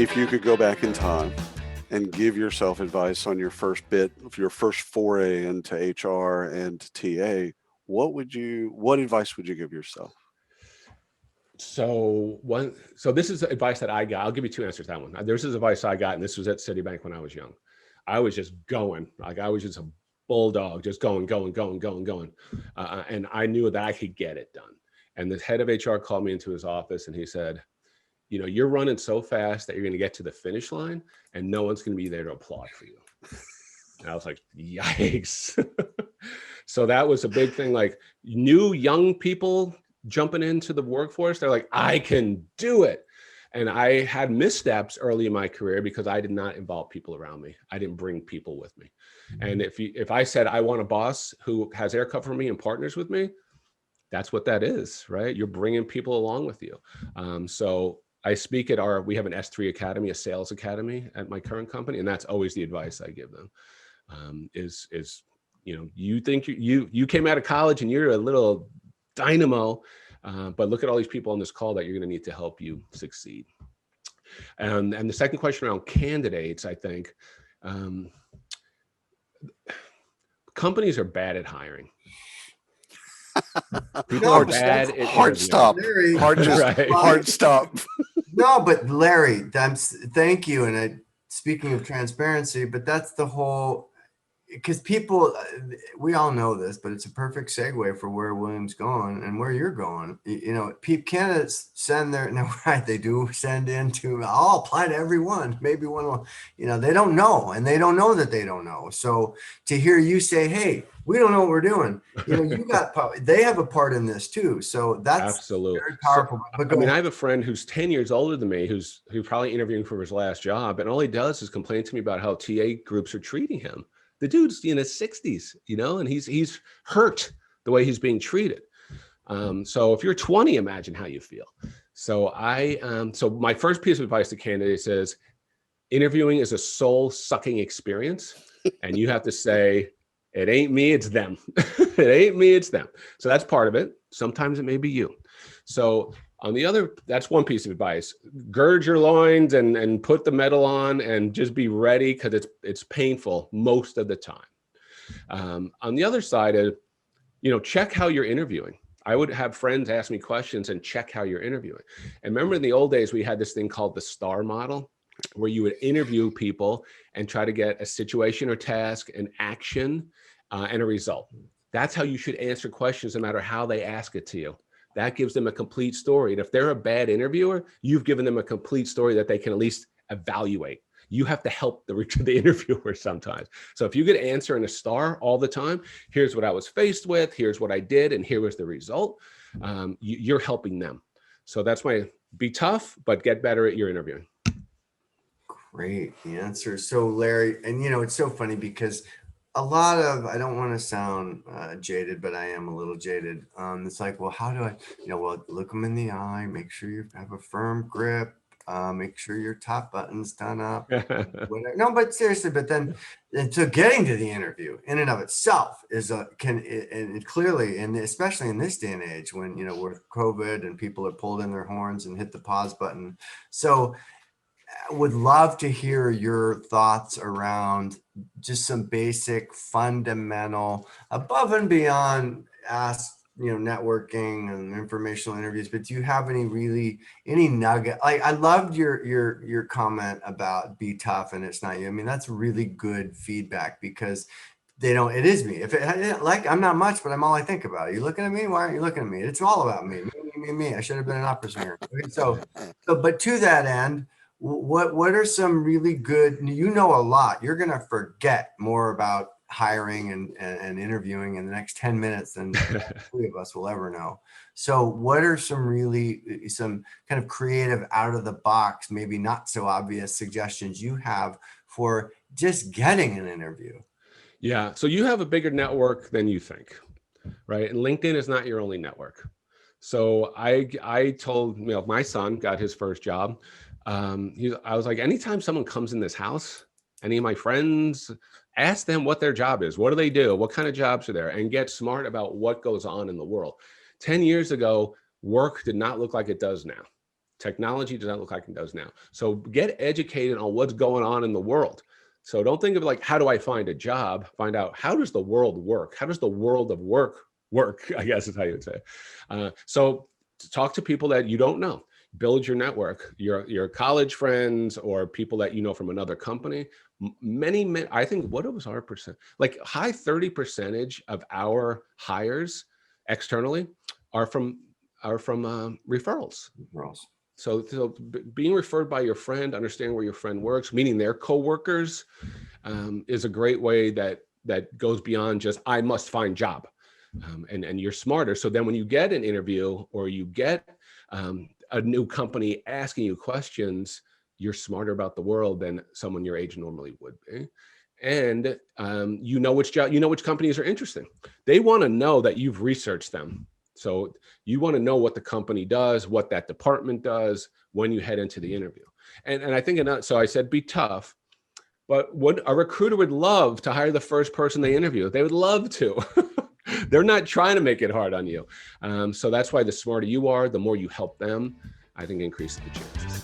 If you could go back in time and give yourself advice on your first bit of your first foray into HR and TA, what advice would you give yourself? So this is advice that I got. I'll give you two answers to that one. This is advice I got, and this was at Citibank when I was young. I was just going, like I was just a bulldog, just going. And I knew that I could get it done. And the head of HR called me into his office and he said, you're running so fast that you're going to get to the finish line and no one's going to be there to applaud for you. And I was like, yikes. So that was a big thing. Like new young people jumping into the workforce, they're like, I can do it. And I had missteps early in my career because I did not involve people around me. I didn't bring people with me. And if I said, I want a boss who has air cover for me and partners with me, that's what that is, right? You're bringing people along with you. So I speak at we have an S3 Academy, a sales academy at my current company. And that's always the advice I give them you think you came out of college and you're a little dynamo, but look at all these people on this call that you're going to need to help you succeed. And the second question around candidates, I think companies are bad at hiring. People are bad at hard stop. Larry, Hard stop. No, but Larry, thank you. And speaking of transparency, but that's the whole. Because people, we all know this, but it's a perfect segue for where William's going and where you're going. Candidates send they do send in to, I'll apply to everyone. Maybe one will, they don't know, and they don't know that they don't know. So to hear you say, hey, we don't know what we're doing, they have a part in this too. So that's absolutely very powerful. So, I have a friend who's 10 years older than me, who's probably interviewing for his last job. And all he does is complain to me about how TA groups are treating him. The dude's in his 60s, and he's hurt the way he's being treated. So if you're 20, imagine how you feel. So so my first piece of advice to candidates is interviewing is a soul-sucking experience, and you have to say, it ain't me, it's them. It ain't me, it's them. So that's part of it. Sometimes it may be you. So on the other, that's one piece of advice. Gird your loins and put the metal on and just be ready, because it's painful most of the time. On the other side, check how you're interviewing. I would have friends ask me questions and check how you're interviewing. And remember in the old days, we had this thing called the STAR model, where you would interview people and try to get a situation or task, an action, and a result. That's how you should answer questions, no matter how they ask it to you. That gives them a complete story. And if they're a bad interviewer, you've given them a complete story that they can at least evaluate. You have to help the interviewer sometimes. So if you get an answer in a STAR all the time, here's what I was faced with, here's what I did, and here was the result, you're helping them. So that's be tough, but get better at your interviewing. Great answer. So Larry, and it's so funny because a lot of, I don't want to sound jaded, but I am a little jaded. It's like, well, how do I, look them in the eye, make sure you have a firm grip, make sure your top button's done up. No, but seriously, but then, and so getting to the interview in and of itself is and clearly, and especially in this day and age when, with COVID and people are pulled in their horns and hit the pause button. So would love to hear your thoughts around just some basic fundamental above and beyond networking and informational interviews, but do you have any nugget? I loved your comment about be tough and it's not you. I mean, that's really good feedback, because it is me. I'm not much, but I'm all I think about. Are you looking at me? Why aren't you looking at me? It's all about me. Me. I should have been an opera singer. Okay, so but to that end, what are some really good, a lot, you're going to forget more about hiring and interviewing in the next 10 minutes than three of us will ever know. So what are some kind of creative, out of the box, maybe not so obvious suggestions you have for just getting an interview? Yeah. So you have a bigger network than you think, right? And LinkedIn is not your only network. So I told, my son got his first job. I was like, anytime someone comes in this house, any of my friends, ask them what their job is. What do they do? What kind of jobs are there? And get smart about what goes on in the world. 10 years ago, work did not look like it does now. Technology does not look like it does now. So get educated on what's going on in the world. So don't think of like, how do I find a job? Find out, how does the world work? How does the world of work, I guess is how you would say. So talk to people that you don't know. Build your network, your college friends or people that you know from another company. Many, I think, what was our percent? Like high 30% of our hires externally are from referrals. So being referred by your friend, understanding where your friend works, meeting their coworkers, is a great way that goes beyond just, I must find job. And you're smarter. So then when you get an interview or you get a new company asking you questions, you're smarter about the world than someone your age normally would be. And you know which companies are interesting. They want to know that you've researched them. So you want to know what the company does, what that department does when you head into the interview. And I think, so I said, be tough, but what a recruiter would love to hire the first person they interview. They would love to. They're not trying to make it hard on you. So that's why the smarter you are, the more you help them, I think increases the chances.